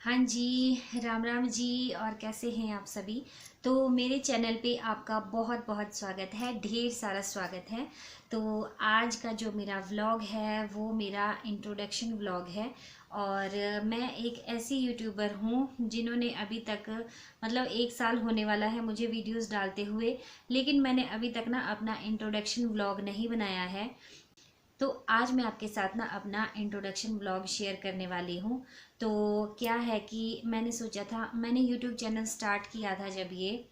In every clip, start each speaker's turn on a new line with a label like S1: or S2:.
S1: हाँ जी, राम राम जी। और कैसे हैं आप सभी। तो मेरे चैनल पे आपका बहुत बहुत स्वागत है, ढेर सारा स्वागत है। तो आज का जो मेरा व्लॉग है वो मेरा इंट्रोडक्शन व्लॉग है। और मैं एक ऐसी यूट्यूबर हूँ जिन्होंने अभी तक मतलब 1 साल होने वाला है मुझे वीडियोस डालते हुए, लेकिन मैंने अभी तक ना अपना इंट्रोडक्शन व्लॉग नहीं बनाया है। तो आज मैं आपके साथ ना अपना इंट्रोडक्शन ब्लॉग शेयर करने वाली हूँ। तो क्या है कि मैंने सोचा था, मैंने यूट्यूब चैनल स्टार्ट किया था जब ये,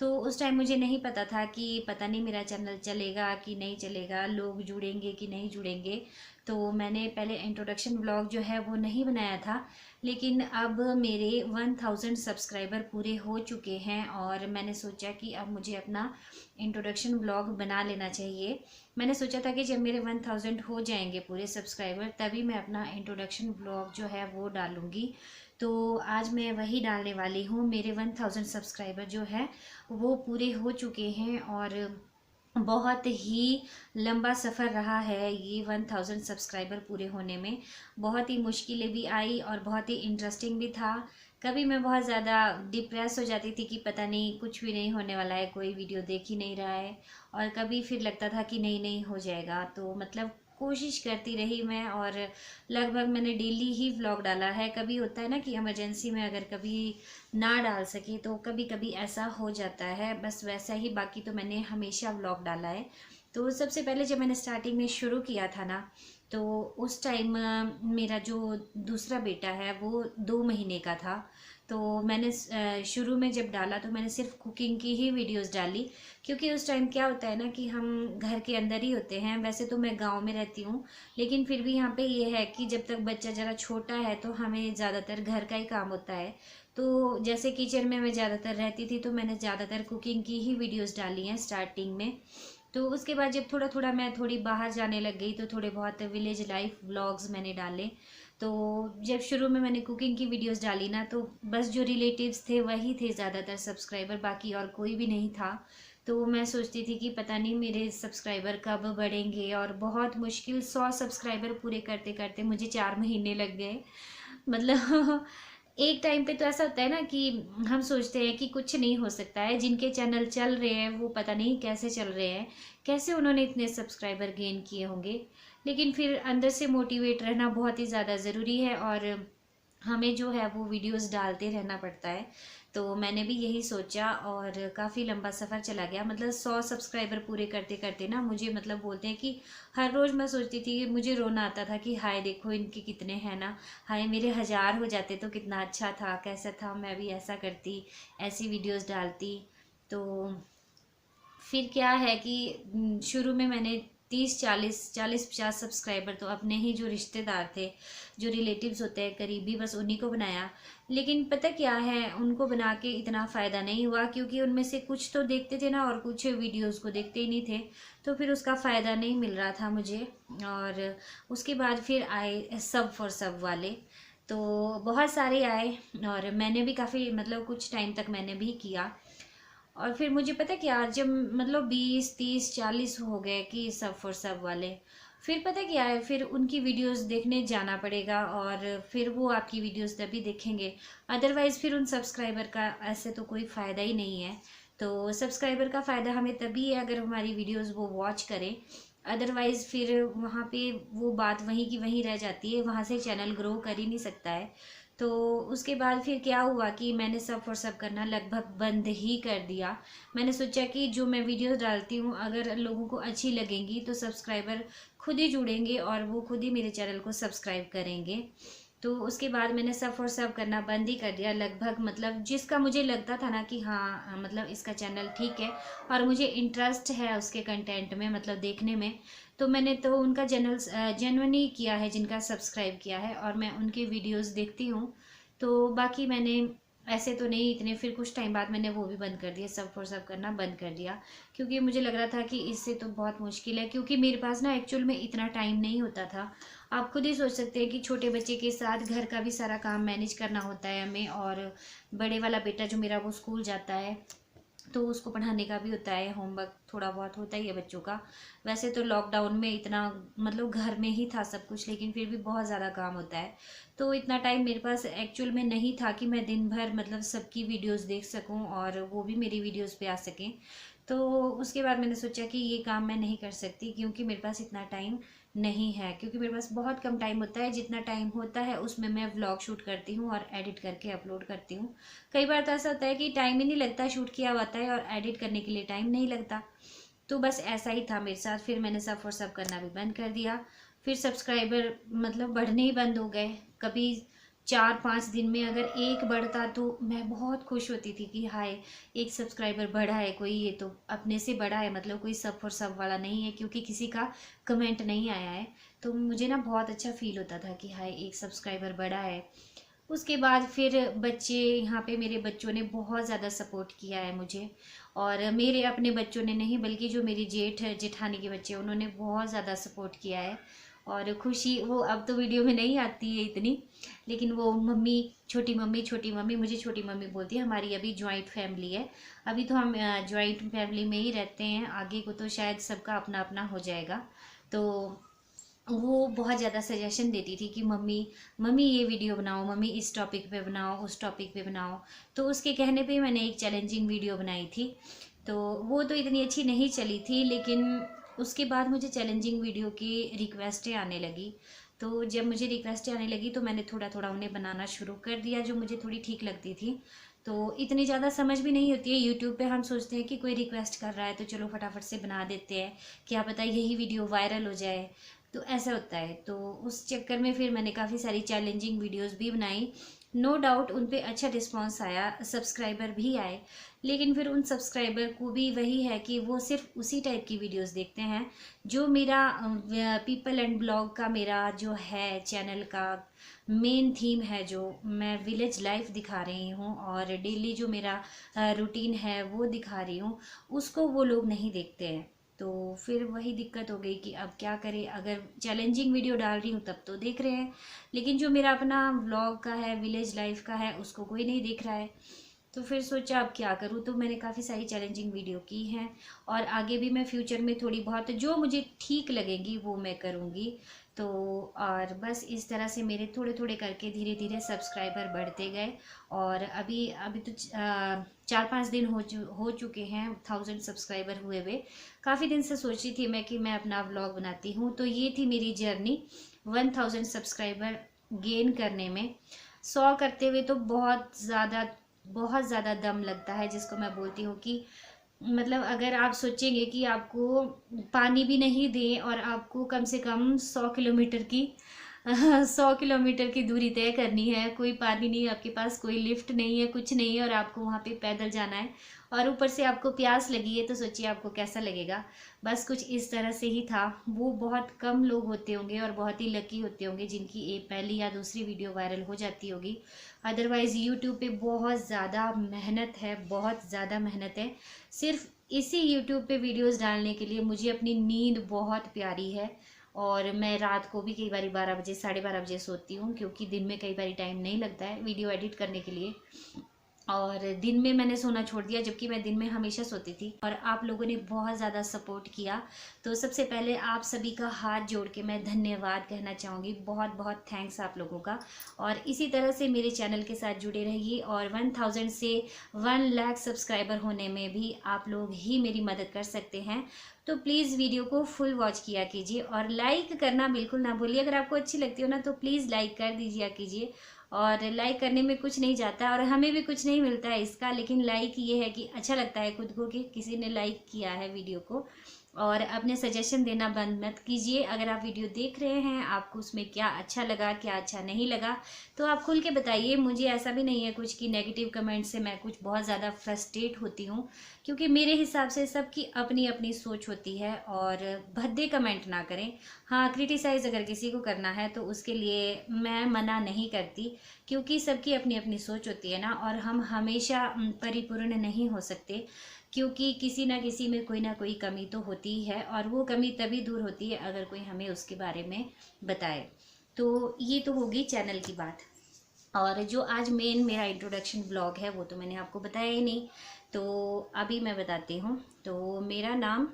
S1: तो उस टाइम मुझे नहीं पता था कि पता नहीं मेरा चैनल चलेगा कि नहीं चलेगा, लोग जुड़ेंगे कि नहीं जुड़ेंगे। तो मैंने पहले इंट्रोडक्शन ब्लॉग जो है वो नहीं बनाया था। लेकिन अब मेरे 1000 सब्सक्राइबर पूरे हो चुके हैं और मैंने सोचा कि अब मुझे अपना इंट्रोडक्शन ब्लॉग बना लेना चाहिए। मैंने सोचा था कि जब मेरे 1000 हो जाएंगे पूरे सब्सक्राइबर तभी मैं अपना इंट्रोडक्शन ब्लॉग जो है वो डालूंगी। तो आज मैं वही डालने वाली हूँ। मेरे 1000 सब्सक्राइबर जो है वो पूरे हो चुके हैं और बहुत ही लंबा सफ़र रहा है ये 1000 सब्सक्राइबर पूरे होने में। बहुत ही मुश्किलें भी आई और बहुत ही इंटरेस्टिंग भी था। कभी मैं बहुत ज़्यादा डिप्रेस हो जाती थी कि पता नहीं कुछ भी नहीं होने वाला है, कोई वीडियो देख ही नहीं रहा है। और कभी फिर लगता था कि नहीं नहीं हो जाएगा। तो मतलब कोशिश करती रही मैं और लगभग मैंने डेली ही व्लॉग डाला है। कभी होता है ना कि इमरजेंसी में अगर कभी ना डाल सके तो कभी कभी ऐसा हो जाता है, बस वैसा ही। बाकी तो मैंने हमेशा व्लॉग डाला है। तो सबसे पहले जब मैंने स्टार्टिंग में शुरू किया था ना, तो उस टाइम मेरा जो दूसरा बेटा है वो 2 महीने का था। तो मैंने शुरू में जब डाला तो मैंने सिर्फ कुकिंग की ही वीडियोस डाली। क्योंकि उस टाइम क्या होता है ना कि हम घर के अंदर ही होते हैं। वैसे तो मैं गांव में रहती हूँ, लेकिन फिर भी यहाँ पे ये है कि जब तक बच्चा ज़रा छोटा है तो हमें ज़्यादातर घर का ही काम होता है। तो जैसे किचन में मैं ज़्यादातर रहती थी तो मैंने ज़्यादातर कुकिंग की ही वीडियोस डाली हैं स्टार्टिंग में। तो उसके बाद जब थोड़ा थोड़ा मैं थोड़ी बाहर जाने लग गई तो थोड़े बहुत विलेज लाइफ व्लॉग्स मैंने डाले। तो जब शुरू में मैंने कुकिंग की वीडियोस डाली ना, तो बस जो रिलेटिव्स थे वही थे ज़्यादातर सब्सक्राइबर, बाकी और कोई भी नहीं था। तो मैं सोचती थी कि पता नहीं मेरे सब्सक्राइबर कब बढ़ेंगे, और बहुत मुश्किल 100 सब्सक्राइबर पूरे करते करते मुझे 4 महीने लग गए। मतलब एक टाइम पे तो ऐसा होता है ना कि हम सोचते हैं कि कुछ नहीं हो सकता है। जिनके चैनल चल रहे हैं वो पता नहीं कैसे चल रहे हैं, कैसे उन्होंने इतने सब्सक्राइबर गेन किए होंगे। लेकिन फिर अंदर से मोटिवेट रहना बहुत ही ज़्यादा ज़रूरी है और हमें जो है वो वीडियोस डालते रहना पड़ता है। तो मैंने भी यही सोचा और काफ़ी लंबा सफ़र चला गया। मतलब 100 सब्सक्राइबर पूरे करते करते ना मुझे मतलब बोलते हैं कि हर रोज़ मैं सोचती थी कि मुझे रोना आता था कि हाय देखो इनके कितने हैं ना, हाय मेरे 1000 हो जाते तो कितना अच्छा था, कैसा था, मैं भी ऐसा करती, ऐसी वीडियोस डालती। तो फिर क्या है कि शुरू में मैंने 30 40 40 50 सब्सक्राइबर तो अपने ही जो रिश्तेदार थे, जो रिलेटिव्स होते हैं करीबी, बस उन्हीं को बनाया। लेकिन पता क्या है, उनको बना के इतना फ़ायदा नहीं हुआ क्योंकि उनमें से कुछ तो देखते थे ना और कुछ वीडियोस को देखते ही नहीं थे। तो फिर उसका फ़ायदा नहीं मिल रहा था मुझे। और उसके बाद फिर आए सब फॉर सब वाले। तो बहुत सारे आए और मैंने भी काफ़ी मतलब कुछ टाइम तक मैंने भी किया। और फिर मुझे पता क्या, जब मतलब 20 30 40 हो गए कि सब फॉर सब वाले, फिर पता क्या है, फिर उनकी वीडियोस देखने जाना पड़ेगा और फिर वो आपकी वीडियोस तभी देखेंगे। अदरवाइज़ फिर उन सब्सक्राइबर का ऐसे तो कोई फ़ायदा ही नहीं है। तो सब्सक्राइबर का फ़ायदा हमें तभी है अगर हमारी वीडियोस वो वॉच करें। अदरवाइज़ फिर वहाँ पे वो बात वहीं की वहीं रह जाती है, वहाँ से चैनल ग्रो कर ही नहीं सकता है। तो उसके बाद फिर क्या हुआ कि मैंने सब फॉर सब करना लगभग बंद ही कर दिया। मैंने सोचा कि जो मैं वीडियोस डालती हूँ अगर लोगों को अच्छी लगेंगी तो सब्सक्राइबर खुद ही जुड़ेंगे और वो खुद ही मेरे चैनल को सब्सक्राइब करेंगे। तो उसके बाद मैंने सब फॉर सब करना बंद ही कर दिया लगभग। मतलब जिसका मुझे लगता था ना कि हाँ मतलब इसका चैनल ठीक है और मुझे इंटरेस्ट है उसके कंटेंट में, मतलब देखने में, तो मैंने तो उनका चैनल जेन्युइनली किया है, जिनका सब्सक्राइब किया है और मैं उनकी वीडियोस देखती हूँ। तो बाकी मैंने ऐसे तो नहीं इतने, फिर कुछ टाइम बाद मैंने वो भी बंद कर दिया, सब फॉर सब करना बंद कर दिया। क्योंकि मुझे लग रहा था कि इससे तो बहुत मुश्किल है, क्योंकि मेरे पास ना एक्चुअल में इतना टाइम नहीं होता था। आप खुद ही सोच सकते हैं कि छोटे बच्चे के साथ घर का भी सारा काम मैनेज करना होता है हमें, और बड़े वाला बेटा जो मेरा वो स्कूल जाता है। तो उसको पढ़ाने का भी होता है, होमवर्क थोड़ा बहुत होता ही है बच्चों का। वैसे तो लॉकडाउन में इतना मतलब घर में ही था सब कुछ, लेकिन फिर भी बहुत ज़्यादा काम होता है। तो इतना टाइम मेरे पास एक्चुअल में नहीं था कि मैं दिन भर मतलब सबकी वीडियोस देख सकूं और वो भी मेरी वीडियोस पे आ सकें। तो उसके बाद मैंने सोचा कि ये काम मैं नहीं कर सकती, क्योंकि मेरे पास इतना टाइम नहीं है, क्योंकि मेरे पास बहुत कम टाइम होता है। जितना टाइम होता है उसमें मैं व्लॉग शूट करती हूँ और एडिट करके अपलोड करती हूँ। कई बार तो ऐसा होता है कि टाइम ही नहीं लगता, शूट किया होता है और एडिट करने के लिए टाइम नहीं लगता। तो बस ऐसा ही था मेरे साथ। फिर मैंने सब और सब करना भी बंद कर दिया। फिर सब्सक्राइबर मतलब बढ़ने ही बंद हो गए। कभी 4-5 दिन में अगर एक बढ़ता तो मैं बहुत खुश होती थी कि हाय, एक सब्सक्राइबर बढ़ा है, कोई ये तो अपने से बढ़ा है, मतलब कोई सब और सब वाला नहीं है, क्योंकि किसी का कमेंट नहीं आया है। तो मुझे ना बहुत अच्छा फील होता था कि हाय, एक सब्सक्राइबर बढ़ा है। उसके बाद फिर बच्चे, यहाँ पे मेरे बच्चों ने बहुत ज़्यादा सपोर्ट किया है मुझे, और मेरे अपने बच्चों ने नहीं बल्कि जो मेरी जेठानी के बच्चे उन्होंने बहुत ज़्यादा सपोर्ट किया है। और खुशी वो अब तो वीडियो में नहीं आती है इतनी, लेकिन वो मम्मी, छोटी मम्मी, छोटी मम्मी, मुझे छोटी मम्मी बोलती है। हमारी अभी जॉइंट फैमिली है, अभी तो हम जॉइंट फैमिली में ही रहते हैं, आगे को तो शायद सबका अपना अपना हो जाएगा। तो वो बहुत ज़्यादा सजेशन देती थी कि मम्मी, मम्मी ये वीडियो बनाओ, मम्मी इस टॉपिक पे बनाओ, उस टॉपिक पे बनाओ। तो उसके कहने पे मैंने एक चैलेंजिंग वीडियो बनाई थी। तो वो तो इतनी अच्छी नहीं चली थी, लेकिन उसके बाद मुझे चैलेंजिंग वीडियो की रिक्वेस्टें आने लगी। तो जब मुझे रिक्वेस्टें आने लगी तो मैंने थोड़ा थोड़ा उन्हें बनाना शुरू कर दिया, जो मुझे थोड़ी ठीक लगती थी। तो इतनी ज़्यादा समझ भी नहीं होती है यूट्यूब पे, हम सोचते हैं कि कोई रिक्वेस्ट कर रहा है तो चलो फटाफट से बना देते हैं, क्या पता यही वीडियो वायरल हो जाए। तो ऐसा होता है। तो उस चक्कर में फिर मैंने काफ़ी सारी चैलेंजिंग वीडियोस भी बनाई। नो डाउट उन पे अच्छा रिस्पांस आया, सब्सक्राइबर भी आए, लेकिन फिर उन सब्सक्राइबर को भी वही है कि वो सिर्फ उसी टाइप की वीडियोस देखते हैं जो मेरा पीपल एंड ब्लॉग का, मेरा जो है चैनल का मेन थीम है, जो मैं विलेज लाइफ दिखा रही हूँ और डेली जो मेरा रूटीन है वो दिखा रही हूँ, उसको वो लोग नहीं देखते हैं। तो फिर वही दिक्कत हो गई कि अब क्या करें, अगर चैलेंजिंग वीडियो डाल रही हूँ तब तो देख रहे हैं, लेकिन जो मेरा अपना व्लॉग का है, विलेज लाइफ का है, उसको कोई नहीं देख रहा है। तो फिर सोचा अब क्या करूँ, तो मैंने काफ़ी सारी चैलेंजिंग वीडियो की हैं, और आगे भी मैं फ्यूचर में थोड़ी बहुत जो मुझे ठीक लगेंगी वो मैं करूँगी। तो और बस इस तरह से मेरे थोड़े थोड़े करके धीरे धीरे सब्सक्राइबर बढ़ते गए, और अभी अभी तो 4-5 दिन हो चुके हैं 1000 सब्सक्राइबर हुए हुए। काफ़ी दिन से सोच रही थी मैं कि मैं अपना व्लॉग बनाती हूँ, तो ये थी मेरी जर्नी 1000 सब्सक्राइबर गेन करने में। 100 करते हुए तो बहुत ज़्यादा दम लगता है, जिसको मैं बोलती हूँ कि मतलब अगर आप सोचेंगे कि आपको पानी भी नहीं दें और आपको कम से कम 100 किलोमीटर की 100 किलोमीटर की दूरी तय करनी है, कोई पानी नहीं आपके पास, कोई लिफ्ट नहीं है, कुछ नहीं है, और आपको वहाँ पे पैदल जाना है, और ऊपर से आपको प्यास लगी है, तो सोचिए आपको कैसा लगेगा। बस कुछ इस तरह से ही था। वो बहुत कम लोग होते होंगे और बहुत ही लकी होते होंगे जिनकी एक पहली या दूसरी वीडियो वायरल हो जाती होगी। अदरवाइज़ यूट्यूब पे बहुत ज़्यादा मेहनत है, बहुत ज़्यादा मेहनत है। सिर्फ इसी यूट्यूब पे वीडियोस डालने के लिए मुझे अपनी नींद बहुत प्यारी है, और मैं रात को भी कई बार 12 बजे, 12:30 बजे सोती हूँ, क्योंकि दिन में कई बार टाइम नहीं लगता है वीडियो एडिट करने के लिए। और दिन में मैंने सोना छोड़ दिया, जबकि मैं दिन में हमेशा सोती थी, और आप लोगों ने बहुत ज़्यादा सपोर्ट किया। तो सबसे पहले आप सभी का हाथ जोड़ के मैं धन्यवाद कहना चाहूँगी, बहुत बहुत थैंक्स आप लोगों का। और इसी तरह से मेरे चैनल के साथ जुड़े रहिए, और 1000 से 1 लाख सब्सक्राइबर होने में भी आप लोग ही मेरी मदद कर सकते हैं। तो प्लीज़ वीडियो को फुल वॉच किया कीजिए, और लाइक करना बिल्कुल ना भूलिए। अगर आपको अच्छी लगती हो ना तो प्लीज़ लाइक कर दीजिए कीजिए। और लाइक करने में कुछ नहीं जाता और हमें भी कुछ नहीं मिलता है इसका, लेकिन लाइक ये है कि अच्छा लगता है खुद को कि किसी ने लाइक किया है वीडियो को। और अपने सजेशन देना बंद मत कीजिए। अगर आप वीडियो देख रहे हैं, आपको उसमें क्या अच्छा लगा, क्या अच्छा नहीं लगा, तो आप खुल के बताइए। मुझे ऐसा भी नहीं है कुछ कि नेगेटिव कमेंट से मैं कुछ बहुत ज़्यादा फ्रस्ट्रेट होती हूँ, क्योंकि मेरे हिसाब से सबकी अपनी अपनी सोच होती है। और भद्दे कमेंट ना करें। हाँ, क्रिटिसाइज़ अगर किसी को करना है तो उसके लिए मैं मना नहीं करती, क्योंकि सबकी अपनी अपनी सोच होती है ना, और हम हमेशा परिपूर्ण नहीं हो सकते, क्योंकि किसी ना किसी में कोई ना कोई कमी तो होती ही है, और वो कमी तभी दूर होती है अगर कोई हमें उसके बारे में बताए। तो ये तो होगी चैनल की बात। और जो आज मेन मेरा इंट्रोडक्शन ब्लॉग है वो तो मैंने आपको बताया ही नहीं, तो अभी मैं बताती हूँ। तो मेरा नाम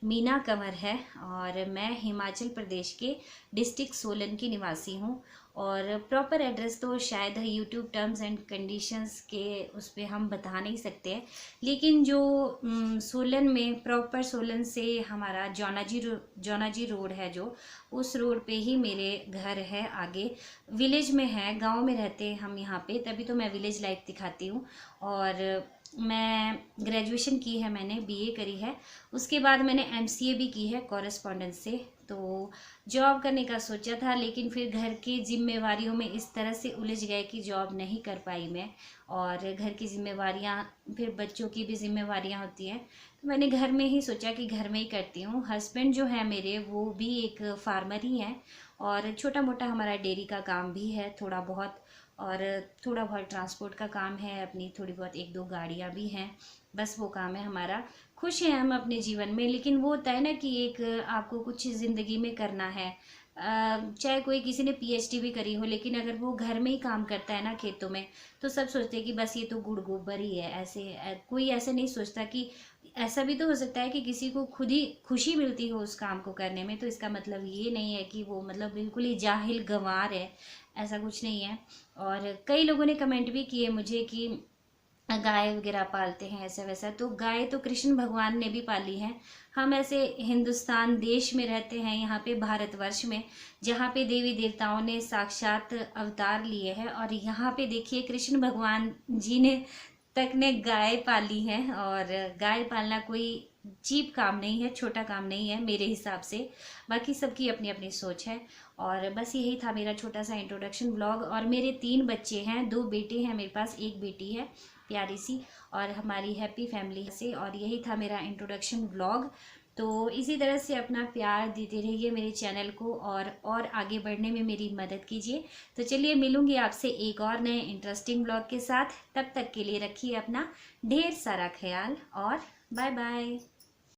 S1: मीना कंवर है और मैं हिमाचल प्रदेश के डिस्ट्रिक्ट सोलन की निवासी हूँ। और प्रॉपर एड्रेस तो शायद यूट्यूब टर्म्स एंड कंडीशंस के उस पर हम बता नहीं सकते हैं, लेकिन जो सोलन में प्रॉपर सोलन से हमारा जौनाजी रोड है, जो उस रोड पे ही मेरे घर है। आगे विलेज में है, गांव में रहते हैं हम यहाँ पे, तभी तो मैं विलेज लाइफ दिखाती हूँ। और मैं ग्रेजुएशन की है, मैंने बीए करी है, उसके बाद मैंने एमसीए भी की है कॉरेस्पॉन्डेंस से। तो जॉब करने का सोचा था, लेकिन फिर घर की जिम्मेवारियों में इस तरह से उलझ गए कि जॉब नहीं कर पाई मैं। और घर की जिम्मेवारियां, फिर बच्चों की भी जिम्मेवारियां होती हैं, तो मैंने घर में ही सोचा कि घर में ही करती हूँ। हस्बैंड जो है मेरे, वो भी एक फार्मर ही हैं, और छोटा मोटा हमारा डेयरी का काम भी है थोड़ा बहुत, और थोड़ा बहुत ट्रांसपोर्ट का काम है, अपनी थोड़ी बहुत एक दो गाड़ियाँ भी हैं, बस वो काम है हमारा। खुश हैं हम अपने जीवन में, लेकिन वो होता है ना कि एक आपको कुछ ज़िंदगी में करना है। चाहे कोई किसी ने पीएचडी भी करी हो, लेकिन अगर वो घर में ही काम करता है ना खेतों में, तो सब सोचते हैं कि बस ये तो गुड़ गोबर ही है। ऐसे कोई ऐसे नहीं सोचता कि ऐसा भी तो हो सकता है कि किसी को खुद ही खुशी मिलती हो उस काम को करने में। तो इसका मतलब ये नहीं है कि वो मतलब बिल्कुल ही जाहिल गंवार है, ऐसा कुछ नहीं है। और कई लोगों ने कमेंट भी किए मुझे कि गाय वगैरह पालते हैं ऐसा वैसा, तो गाय तो कृष्ण भगवान ने भी पाली है। हम ऐसे हिंदुस्तान देश में रहते हैं, यहाँ पे भारतवर्ष में, जहाँ पे देवी देवताओं ने साक्षात अवतार लिए हैं, और यहाँ पे देखिए कृष्ण भगवान जी ने तक ने गाय पाली है। और गाय पालना कोई चीप काम नहीं है, छोटा काम नहीं है मेरे हिसाब से। बाकी सबकी अपनी अपनी सोच है। और बस यही था मेरा छोटा सा इंट्रोडक्शन ब्लॉग। और मेरे 3 बच्चे हैं, 2 बेटे हैं मेरे पास, एक बेटी है प्यारी सी, और हमारी हैप्पी फैमिली से। और यही था मेरा इंट्रोडक्शन ब्लॉग। तो इसी तरह से अपना प्यार देते रहिए मेरे चैनल को, और आगे बढ़ने में मेरी मदद कीजिए। तो चलिए, मिलूंगी आपसे एक और नए इंटरेस्टिंग ब्लॉग के साथ। तब तक के लिए रखिए अपना ढेर सारा ख्याल, और बाय बाय।